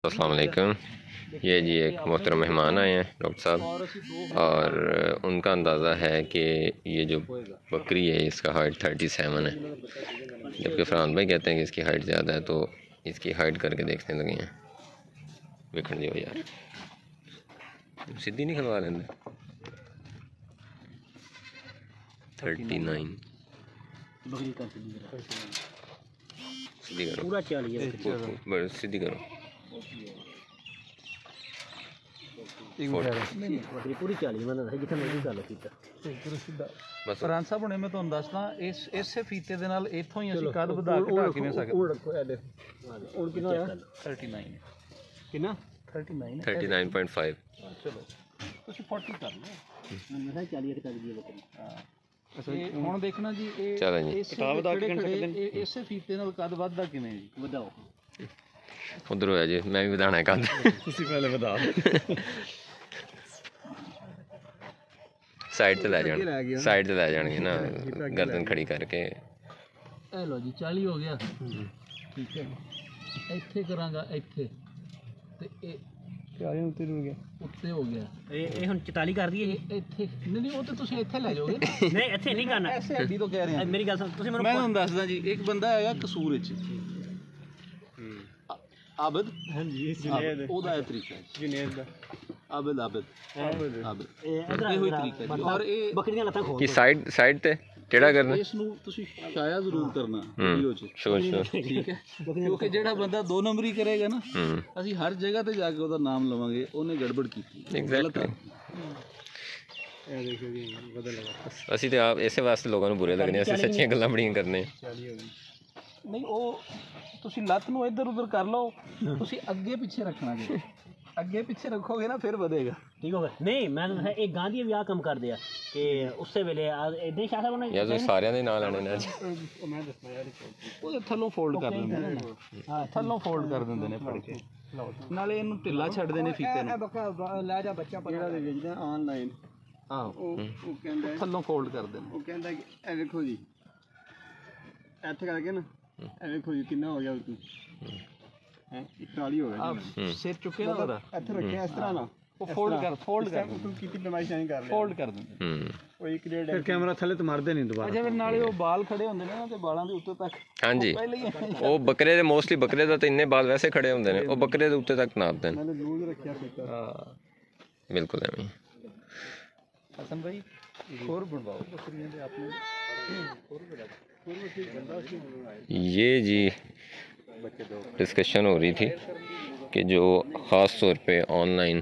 अस्सलाम वालेकुम। ये जी एक मोहतरम मेहमान आए हैं डॉक्टर साहब, और उनका अंदाज़ा है कि ये जो बकरी है इसका हाइट 37 है, जबकि फरहान भाई कहते हैं कि इसकी हाइट ज़्यादा है। तो इसकी हाइट करके देखने लगे हैं। विखण दियो यार, सीधी नहीं खलवा लेंगे। 39 सीधी करो, पूरा 40 सीधी करो। पूरी 40 जितना मर्जी कर लो फीता फरहान साहब हुणे मैं तुहानू दसदा इसे फीते दे नाल इत्थों ही ਅਸੀਂ ਕੱਦ ਵਧਾ ਕੇ ਢਾ ਕਿਵੇਂ ਸਕਦੇ। ਉਹ ਰੱਖੋ ਐਡੇ ਹੁਣ ਕਿੰਨਾ ਹੋਇਆ 39 ਕਿੰਨਾ 39 39.5। ਚਲੋ ਤੁਸੀਂ 40 ਕਰ ਲਓ। ਮੈਂ ਕਿਹਾ 40 ਤੱਕ ਦੀ ਬੱਕਰੀ। ਹਾਂ ਹੁਣ ਦੇਖਣਾ ਜੀ ਇਹ ਚਲੋ ਜੀ ਕਿਤਾਬ ਵਧਾ ਕੇ ਸਕਦੇ ਇਸੇ ਫੀਤੇ ਨਾਲ ਕੱਦ ਵੱਧਦਾ ਕਿਵੇਂ ਜੀ। ਵਧਾਓ उधर होया जी, मैं भी बताना है कद। ਤੁਸੀਂ ਪਹਿਲੇ ਵਧਾ साइड से लै जान, साइड से लै जाएंगे ना, गर्दन खड़ी करके। ਇਹ ਲੋ ਜੀ 40 ਹੋ ਗਿਆ ਠੀਕ ਹੈ। ਇੱਥੇ ਕਰਾਂਗਾ ਇੱਥੇ ਤੇ ਇਹ 40 ਉੱਤੇ ਹੋ ਗਿਆ, ਉੱਤੇ ਹੋ ਗਿਆ। ਇਹ ਹੁਣ 44 ਕਰ ਦਈਏ ਇੱਥੇ ਨਹੀਂ ਉਹ ਤੇ ਤੁਸੀਂ ਇੱਥੇ ਲੈ ਜਾਓਗੇ। ਨਹੀਂ ਇੱਥੇ ਨਹੀਂ ਕਰਨਾ, ਐਸੇ ਹੱਡੀ ਤੋਂ ਕਹਿ ਰਿਹਾ। ਮੇਰੀ ਗੱਲ ਸੁਣ ਤੁਸੀਂ ਮੈਂ ਤੁਹਾਨੂੰ ਦੱਸਦਾ ਜੀ, ਇੱਕ ਬੰਦਾ ਹੈਗਾ ਕਸੂਰ ਵਿੱਚ ਆਬਦ। ਹਾਂਜੀ ਜੁਨੇਦ, ਉਹਦਾ ਇਹ ਤਰੀਕਾ ਹੈ ਜੁਨੇਦ ਦਾ। ਆਬਦ ਇਹ ਹੋਈ ਤਰੀਕਾ ਜੀ। ਔਰ ਇਹ ਬੱਕਰੀ ਦੀਆਂ ਲੱਤਾਂ ਖੋਲ कि साइड ते टेढ़ा करना। ਇਸ ਨੂੰ ਤੁਸੀਂ ਛਾਇਆ ਜ਼ਰੂਰ ਕਰਨਾ ਵੀਡੀਓ 'ਚ, श्योर ਠੀਕ ਹੈ। ਕਿਉਂਕਿ ਜਿਹੜਾ ਬੰਦਾ 2 ਨੰਬਰੀ ਕਰੇਗਾ ਨਾ, ਅਸੀਂ ਹਰ ਜਗ੍ਹਾ ਤੇ ਜਾ ਕੇ ਉਹਦਾ ਨਾਮ ਲਵਾਂਗੇ ਉਹਨੇ ਗੜਬੜ ਕੀਤੀ। एग्जैक्टली। ਇਹ ਦੇਖੋ ਜੀ ਬਦਲ ਲਗਾ। ਅਸੀਂ ਤੇ ਆਪ ਇਸੇ ਵਾਸਤੇ ਲੋਕਾਂ ਨੂੰ ਬੁਰੇ ਲੱਗਣੇ, ਅਸੀਂ ਸੱਚੀਆਂ ਗੱਲਾਂ ਬੜੀਆਂ ਕਰਨੇ। ਨਹੀਂ ਉਹ ਤੁਸੀਂ ਲੱਤ ਨੂੰ ਇੱਧਰ ਉੱਧਰ ਕਰ ਲਓ, ਤੁਸੀਂ ਅੱਗੇ ਪਿੱਛੇ ਰੱਖਣਾ ਜੀ। ਅੱਗੇ ਪਿੱਛੇ ਰੱਖੋਗੇ ਨਾ ਫਿਰ ਵਧੇਗਾ। ਠੀਕ ਹੋ ਗਿਆ। ਨਹੀਂ ਮੈਂ ਤਾਂ ਇਹ ਗਾਂਧੀ ਵੀ ਆ ਕੰਮ ਕਰਦੇ ਆ ਕਿ ਉਸੇ ਵੇਲੇ ਇਦਾਂ ਹੀ ਸ਼ਾਸਾ ਬਣਾ ਯਾਰ ਤੁਸੀਂ ਸਾਰਿਆਂ ਦੇ ਨਾਂ ਲੈਣੇ ਨੇ ਅੱਜ। ਮੈਂ ਦੱਸਣਾ ਯਾਰ, ਉਹਦੇ ਥੱਲੋਂ ਫੋਲਡ ਕਰ ਦਿੰਦੇ ਨੇ। ਹਾਂ ਥੱਲੋਂ ਫੋਲਡ ਕਰ ਦਿੰਦੇ ਨੇ ਫੜ ਕੇ, ਨਾਲੇ ਇਹਨੂੰ ਢਿੱਲਾ ਛੱਡਦੇ ਨੇ ਫੀਤੇ ਨੂੰ। ਲੈ ਜਾ ਬੱਚਾ ਜਿਹੜਾ ਦੇ ਵੇਚਦਾ ਆਨਲਾਈਨ, ਆਹੋ ਉਹ ਕਹਿੰਦਾ ਥੱਲੋਂ ਫੋਲਡ ਕਰਦੇ ਨੇ। ਉਹ ਕਹਿੰਦਾ ਕਿ ਇਹ ਵੇਖੋ ਜੀ, ਇੱਥੇ ਕਰਕੇ ਨਾ ਇਹ ਵੇਖੋ ਜੀ ਕਿੰਨਾ ਹੋ ਗਿਆ ਉਸਨੂੰ ਹੈ 41 ਹੋ ਗਿਆ ਜੀ। ਸਿਰ ਚੁੱਕੇ ਨਾ ਉਹਦਾ, ਇੱਥੇ ਰੱਖਿਆ ਇਸ ਤਰ੍ਹਾਂ ਨਾ, ਉਹ ਫੋਲਡ ਕਰ ਤੂੰ ਕੀਤੀ ਪਰਮਾਇਸ਼ ਨਹੀਂ ਕਰ ਲਿਆ, ਫੋਲਡ ਕਰ ਦਿੰਦੇ। ਉਹ 1.5 ਫਿਰ ਕੈਮਰਾ ਥੱਲੇ ਤੇ ਮਾਰਦੇ ਨਹੀਂ ਦੁਬਾਰਾ। ਅੱਛਾ ਫਿਰ ਨਾਲੇ ਉਹ ਬਾਲ ਖੜੇ ਹੁੰਦੇ ਨੇ ਨਾ, ਤੇ ਬਾਲਾਂ ਦੇ ਉੱਤੇ ਤੱਕ ਹਾਂਜੀ, ਪਹਿਲੇ ਹੀ ਉਹ ਬੱਕਰੇ ਦੇ ਮੋਸਟਲੀ ਬੱਕਰੇ ਦਾ ਤਾਂ ਇੰਨੇ ਬਾਲ ਵੈਸੇ ਖੜੇ ਹੁੰਦੇ ਨੇ, ਉਹ ਬੱਕਰੇ ਦੇ ਉੱਤੇ ਤੱਕ ਨਾਪਦੇ ਨੇ। ਨਾਲੇ ਲੂਜ਼ ਰੱਖਿਆ ਫੀਤਾ। ਹਾਂ ਬਿਲਕੁਲ ਐਵੇਂ। ਹਸਨ ਭਾਈ ਹੋਰ ਬਣਵਾਓ ਬੱਕਰੀਆਂ ਦੇ ਆਪਣੇ ਹੋਰ ये जी डिस्कशन हो रही थी कि जो ख़ास तौर पे ऑनलाइन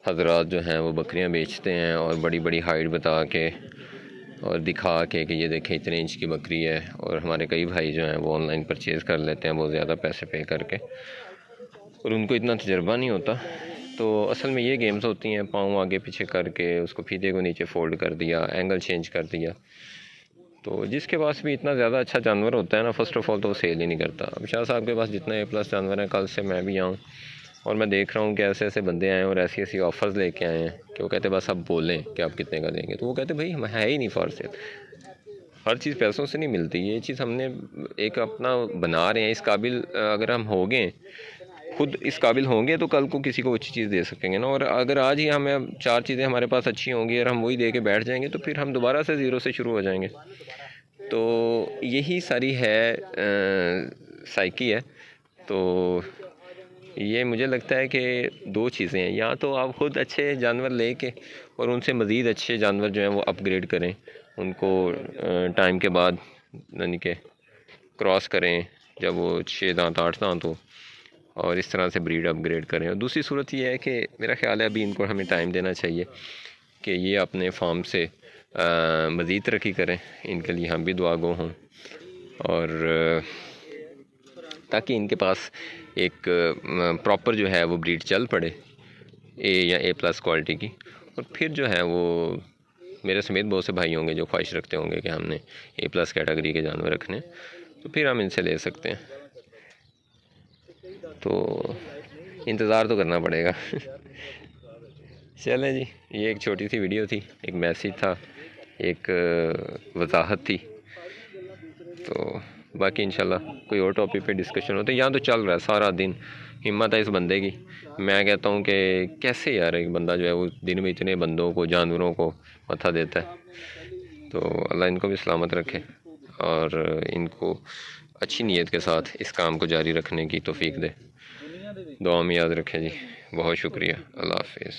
हजरात जो हैं वो बकरियां बेचते हैं और बड़ी बड़ी हाइट बता के और दिखा के कि ये देखें इतने इंच की बकरी है, और हमारे कई भाई जो हैं वो ऑनलाइन परचेज़ कर लेते हैं बहुत ज़्यादा पैसे पे करके, और उनको इतना तजर्बा नहीं होता। तो असल में ये गेम्स होती हैं, पाँव आगे पीछे करके उसको फीते को नीचे फ़ोल्ड कर दिया, एंगल चेंज कर दिया। तो जिसके पास भी इतना ज़्यादा अच्छा जानवर होता है ना, फ़र्स्ट ऑफ़ ऑल तो वो सेल ही नहीं करता। अब शाह साहब के पास जितना A+ जानवर है, कल से मैं भी आऊँ और मैं देख रहा हूँ कि ऐसे ऐसे बंदे आए हैं और ऐसी ऐसी ऑफ़र्स लेके आए हैं कि वो कहते बस अब बोलें कि आप कितने का देंगे। तो वो कहते भाई हम है ही नहीं फॉर सेल। हर चीज़ पैसों से नहीं मिलती। ये चीज़ हमने एक अपना बना रहे हैं, इस काबिल अगर हम हो गए, खुद इस काबिल होंगे तो कल को किसी को अच्छी चीज़ दे सकेंगे ना। और अगर आज ही हमें 4 चीज़ें हमारे पास अच्छी होंगी और हम वही दे के बैठ जाएंगे तो फिर हम दोबारा से ज़ीरो से शुरू हो जाएंगे। तो यही सारी है साइकी है। तो ये मुझे लगता है कि 2 चीज़ें हैं, या तो आप ख़ुद अच्छे जानवर लेके और उनसे मज़ीद अच्छे जानवर जो हैं वो अपग्रेड करें, उनको टाइम के बाद यानी कि क्रॉस करें जब वो 6 दांत 8 दांत हो, और इस तरह से ब्रीड अपग्रेड करें। और दूसरी सूरत ये है कि मेरा ख्याल है अभी इनको हमें टाइम देना चाहिए कि ये अपने फार्म से मज़ीद तरक्की करें। इनके लिए हम भी दुआ गो हों, और ताकि इनके पास एक प्रॉपर जो है वो ब्रीड चल पड़े A या A+ क्वालिटी की। और फिर जो है वो मेरे समेत बहुत से भाई होंगे जो ख्वाहिश रखते होंगे कि हमने A+ कैटेगरी के जानवर रखने, तो फिर हम इनसे ले सकते हैं। तो इंतज़ार तो करना पड़ेगा। चलें जी, ये एक छोटी सी वीडियो थी, एक मैसेज था, एक वजाहत थी। तो बाकी इंशाल्लाह कोई और टॉपिक पे डिस्कशन होते हैं। यहाँ तो चल रहा है सारा दिन, हिम्मत है इस बंदे की। मैं कहता हूँ कि कैसे यार एक बंदा जो है वो दिन में इतने बंदों को, जानवरों को मथा देता है। तो अल्लाह इनको भी सलामत रखे और इनको अच्छी नीयत के साथ इस काम को जारी रखने की तौफीक दे। दुआ में याद रखें जी। बहुत शुक्रिया। अल्लाह हाफिज़।